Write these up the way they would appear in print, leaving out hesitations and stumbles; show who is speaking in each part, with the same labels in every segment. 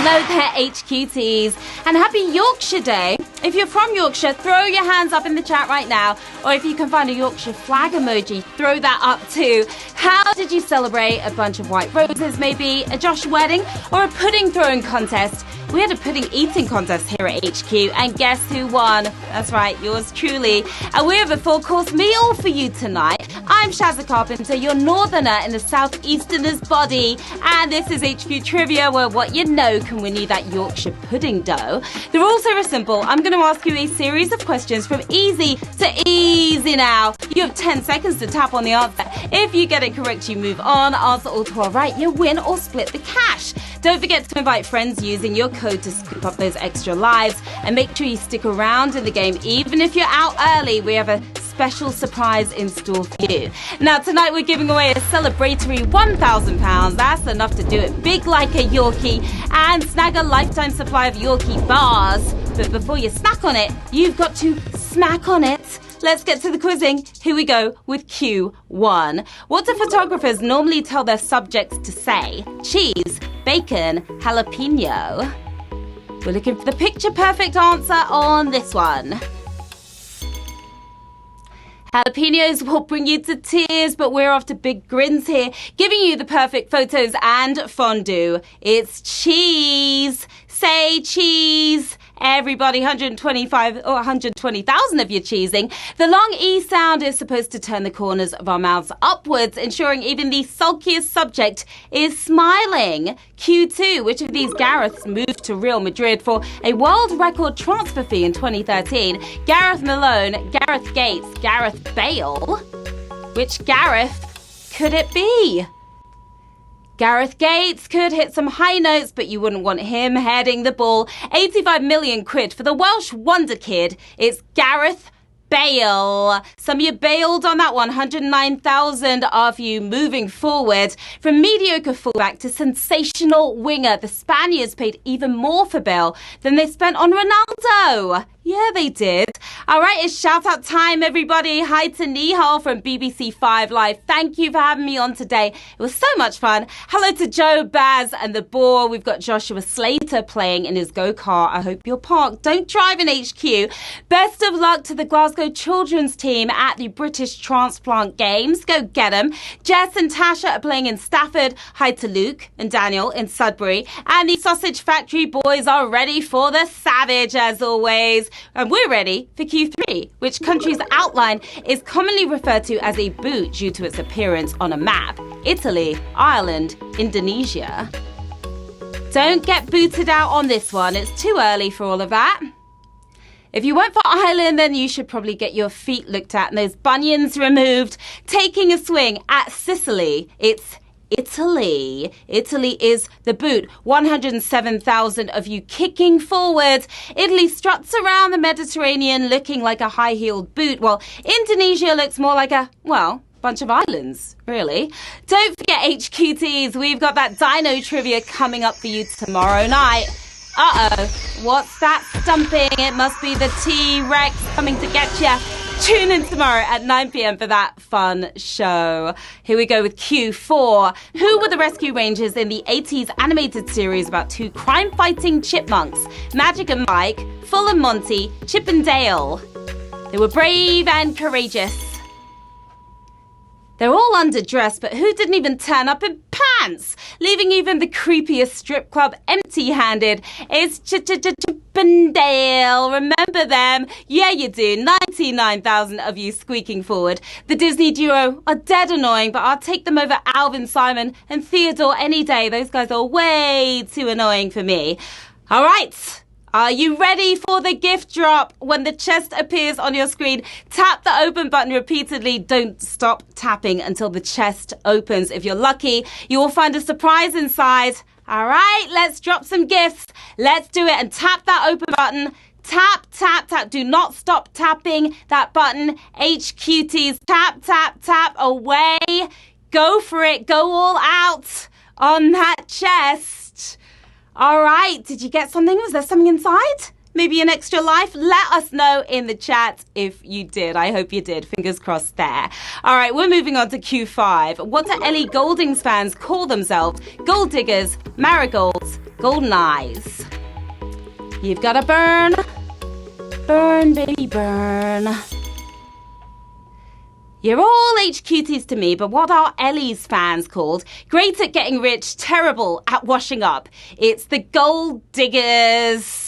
Speaker 1: Hello there, HQTs, and happy Yorkshire Day. If you're from Yorkshire, throw your hands up in the chat right now, or if you can find a Yorkshire flag emoji, throw that up too. How did you celebrate? A bunch of white roses, maybe, a Josh wedding, or a pudding throwing contest? We had a pudding eating contest here at HQ, and guess who won? That's right, yours truly. And we have a full-course meal for you tonight. I'm Sharon Carpenter, your northerner in the southeasterner's body, and this is HQ Trivia, where what you know can win you that Yorkshire pudding dough. The rules are simple. I'm going to ask you a series of questions from easy to easy now. You have 10 seconds to tap on the answer. If you get it correct, you move on. Answer all 12 right, you win or split the cash. Don't forget to invite friends using your code to scoop up those extra lives, and make sure you stick around in the game. Even if you're out early, we have a special surprise in store for you. Now, tonight we're giving away a celebratory £1,000. That's enough to do it big like a Yorkie and snag a lifetime supply of Yorkie bars. But before you snack on it, you've got to smack on it. Let's get to the quizzing. Here we go with Q1. What do photographers normally tell their subjects to say? Cheese, bacon, jalapeno. We're looking for the picture-perfect answer on this one. Jalapenos will bring you to tears, but we're off to big grins here, giving you the perfect photos and fondue. It's cheese. Say cheese. Everybody, 125 or 120,000 of you cheesing. The long E sound is supposed to turn the corners of our mouths upwards, ensuring even the sulkiest subject is smiling. Q2, which of these Gareths moved to Real Madrid for a world record transfer fee in 2013? Gareth Malone, Gareth Gates, Gareth Bale. Which Gareth could it be? Gareth Gates could hit some high notes, but you wouldn't want him heading the ball. 85 million quid for the Welsh wonder kid. It's Gareth Bale. Some of you bailed on that one. 109,000 of you moving forward. From mediocre fullback to sensational winger, the Spaniards paid even more for Bale than they spent on Ronaldo. Yeah, they did. All right, it's shout out time, everybody. Hi to Nihal from BBC 5 Live. Thank you for having me on today. It was so much fun. Hello to Joe, Baz and the Boar. We've got Joshua Slater playing in his go-kart. I hope you're parked. Don't drive in HQ. Best of luck to the Glasgow children's team at the British Transplant Games. Go get them. Jess and Tasha are playing in Stafford. Hi to Luke and Daniel in Sudbury. And the Sausage Factory boys are ready for the Savage, as always. And we're ready for Q3, which country's outline is commonly referred to as a boot due to its appearance on a map. Italy, Ireland, Indonesia. Don't get booted out on this one. It's too early for all of that. If you went for Ireland, then you should probably get your feet looked at and those bunions removed. Taking a swing at Sicily, it's Italy. Italy is the boot. 107,000 of you kicking forward. Italy struts around the Mediterranean looking like a high-heeled boot, while Indonesia looks more like a, well, bunch of islands, really. Don't forget HQTs. We've got that Dino trivia coming up for you tomorrow night. Uh-oh, what's that stumping? It must be the T-Rex coming to get you. Tune in tomorrow at 9 p.m. for that fun show. Here we go with Q4. Who were the rescue rangers in the 80s animated series about two crime-fighting chipmunks? Magic and Mike, Full and Monty, Chip and Dale. They were brave and courageous. They're all underdressed, but who didn't even turn up in pants? Leaving even the creepiest strip club empty-handed. It's Chip and Dale. Remember them? Yeah, you do. 99,000 of you squeaking forward. The Disney duo are dead annoying, but I'll take them over Alvin, Simon and Theodore any day. Those guys are way too annoying for me. All right. Are you ready for the gift drop? When the chest appears on your screen, tap the open button repeatedly. Don't stop tapping until the chest opens. If you're lucky, you will find a surprise inside. All right, let's drop some gifts. Let's do it and tap that open button. Tap, tap, tap. Do not stop tapping that button. HQTs, tap, tap, tap away. Go for it. Go all out on that chest. All right, did you get something? Was there something inside? Maybe an extra life? Let us know in the chat if you did. I hope you did. Fingers crossed there. All right, we're moving on to Q5. What do Ellie Goulding's fans call themselves? Gold diggers, marigolds, golden eyes. You've got to burn. Burn, baby, burn. You're all HQTs to me, but what are Ellie's fans called? Great at getting rich, terrible at washing up. It's the gold diggers.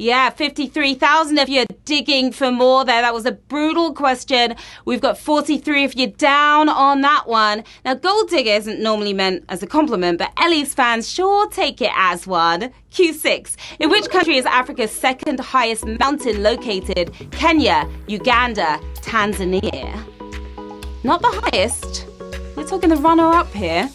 Speaker 1: Yeah, 53,000 of you digging for more there. That was a brutal question. We've got 43 of you down on that one. Now, gold digger isn't normally meant as a compliment, but Ellie's fans sure take it as one. Q6. In which country is Africa's second highest mountain located? Kenya, Uganda, Tanzania. Not the highest. We're talking the runner-up here.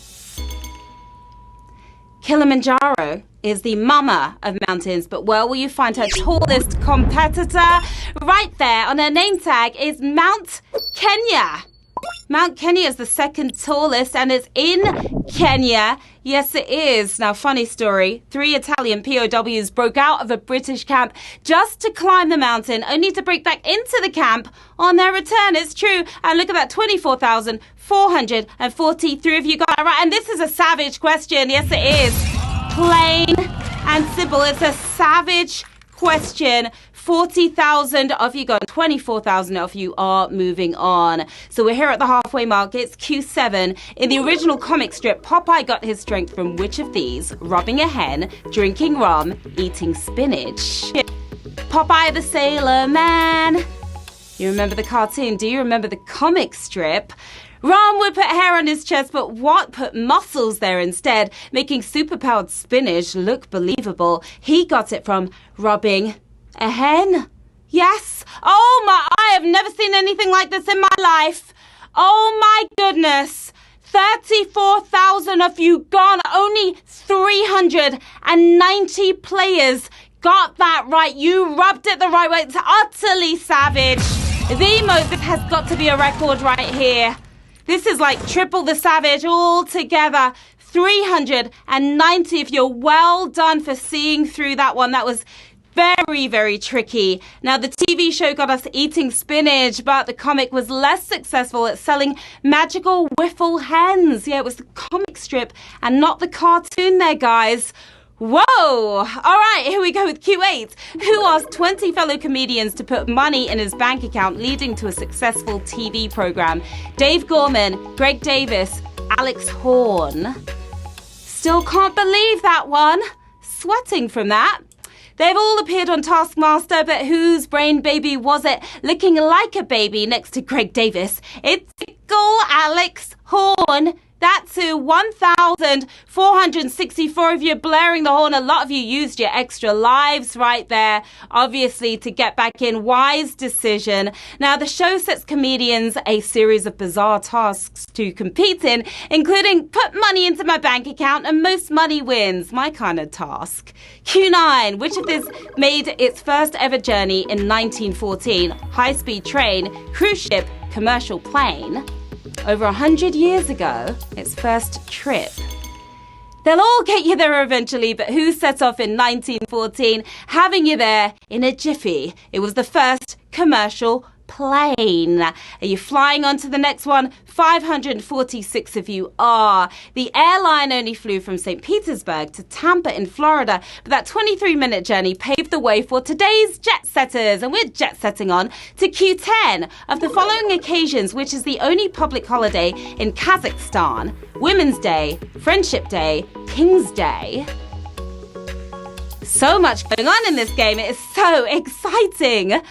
Speaker 1: Kilimanjaro is the mama of mountains, but where will you find her tallest competitor? Right there on her name tag is Mount Kenya. Mount Kenya is the second tallest and it's in Kenya. Yes, it is. Now, funny story. 3 Italian POWs broke out of a British camp just to climb the mountain, only to break back into the camp on their return. It's true. And look at that, 24,443 of you got it right. And this is a savage question. Yes, it is. Plain and simple. It's a savage question. 40,000 of you gone, 24,000 of you are moving on. So we're here at the halfway mark. It's Q7. In the original comic strip, Popeye got his strength from which of these? Robbing a hen, drinking rum, eating spinach. Popeye the Sailor Man. You remember the cartoon? Do you remember the comic strip? Rum would put hair on his chest, but what put muscles there instead, making superpowered spinach look believable? He got it from robbing a hen. Yes. Oh my, I have never seen anything like this in my life. Oh my goodness. 34,000 of you gone. Only 390 players got that right. You rubbed it the right way. It's utterly savage. This has got to be a record right here. This is like triple the savage all together. 390 of you. Well done for seeing through that one. That was very, very tricky. Now, the TV show got us eating spinach, but the comic was less successful at selling magical wiffle hens. Yeah, it was the comic strip and not the cartoon there, guys. Whoa! All right, here we go with Q8. Who asked 20 fellow comedians to put money in his bank account, leading to a successful TV program? Dave Gorman, Greg Davis, Alex Horn. Still can't believe that one. Sweating from that. They've all appeared on Taskmaster, but whose brain baby was it looking like a baby next to Greg Davis? It's Alex Horn. That's who. 1,464 of you blaring the horn. A lot of you used your extra lives right there, obviously, to get back in. Wise decision. Now, the show sets comedians a series of bizarre tasks to compete in, including put money into my bank account and most money wins. My kind of task. Q9. Which of this made its first ever journey in 1914? High-speed train, cruise ship, commercial plane. Over 100 years ago, its first trip. They'll all get you there eventually, but who set off in 1914, having you there in a jiffy? It was the first commercial plane. Are you flying on to the next one? 546 of you are. The airline only flew from St. Petersburg to Tampa in Florida, but that 23-minute journey paved the way for today's jet setters, and we're jet setting on to Q10. Of the following occasions, which is the only public holiday in Kazakhstan? Women's Day, Friendship Day, King's Day. So much going on in this game. It is so exciting.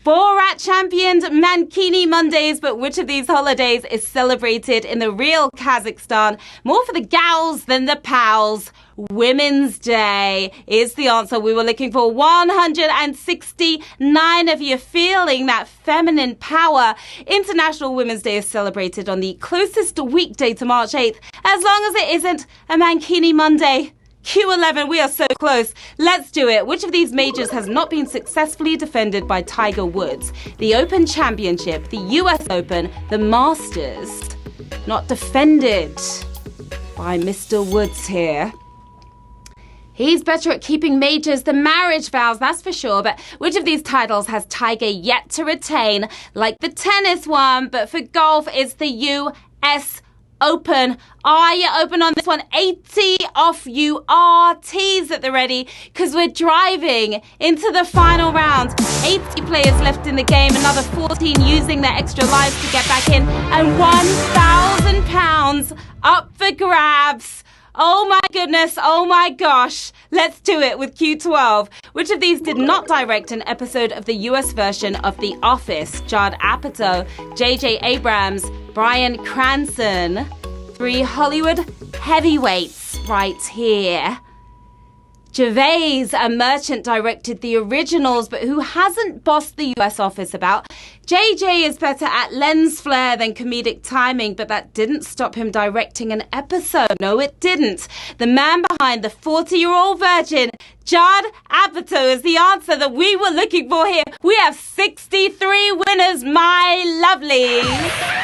Speaker 1: Borat championed Mankini Mondays, but which of these holidays is celebrated in the real Kazakhstan? More for the gals than the pals. Women's Day is the answer. We were looking for 169 of you feeling that feminine power. International Women's Day is celebrated on the closest weekday to March 8th, as long as it isn't a Mankini Monday. Q11, we are so close. Let's do it. Which of these majors has not been successfully defended by Tiger Woods? The Open Championship, the US Open, the Masters. Not defended by Mr. Woods here. He's better at keeping majors than marriage vows, that's for sure. But which of these titles has Tiger yet to retain? Like the tennis one, but for golf, it's the US open. Are you open on this one? 80 off you are. Teas at the ready because we're driving into the final round. 80 players left in the game. Another 14 using their extra lives to get back in. And £1,000 up for grabs. Oh my goodness, oh my gosh. Let's do it with Q12. Which of these did not direct an episode of the US version of The Office? Judd Apatow, J.J. Abrams, Bryan Cranston. 3 Hollywood heavyweights right here. Gervais, a merchant, directed the originals, but who hasn't bossed the US office about. JJ is better at lens flare than comedic timing, but that didn't stop him directing an episode. No, it didn't. The man behind the 40-year-old virgin, Judd Apatow, is the answer that we were looking for here. We have 63 winners, my lovelies.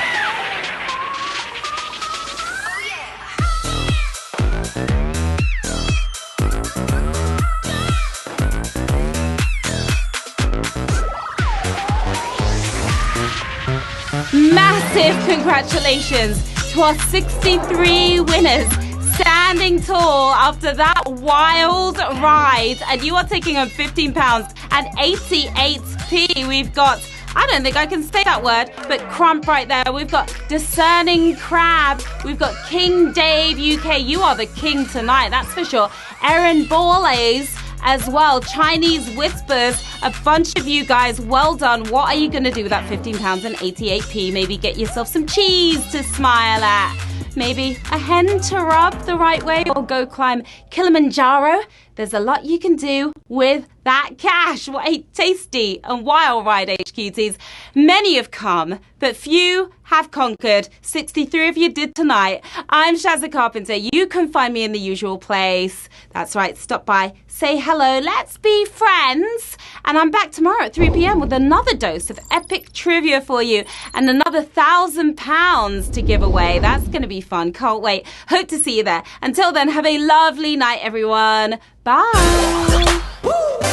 Speaker 1: Massive congratulations to our 63 winners, standing tall after that wild ride. And you are taking home £15 and 88p. We've got, I don't think I can say that word, but crump right there. We've got Discerning Crab. We've got King Dave UK. You are the king tonight, that's for sure. Erin Borlays as well. Chinese Whispers, a bunch of you guys, well done. What are you going to do with that £15 and 88p? Maybe get yourself some cheese to smile at. Maybe a hen to rub the right way, or go climb Kilimanjaro. There's a lot you can do with that cash. What a tasty and wild ride, HQTs. Many have come, but few have conquered. 63 of you did tonight. I'm Sharon Carpenter. You can find me in the usual place. That's right, stop by, say hello, let's be friends. And I'm back tomorrow at 3 p.m. with another dose of epic trivia for you and another £1,000 to give away. That's going to be fun. Can't wait. Hope to see you there. Until then, have a lovely night, everyone. Bye.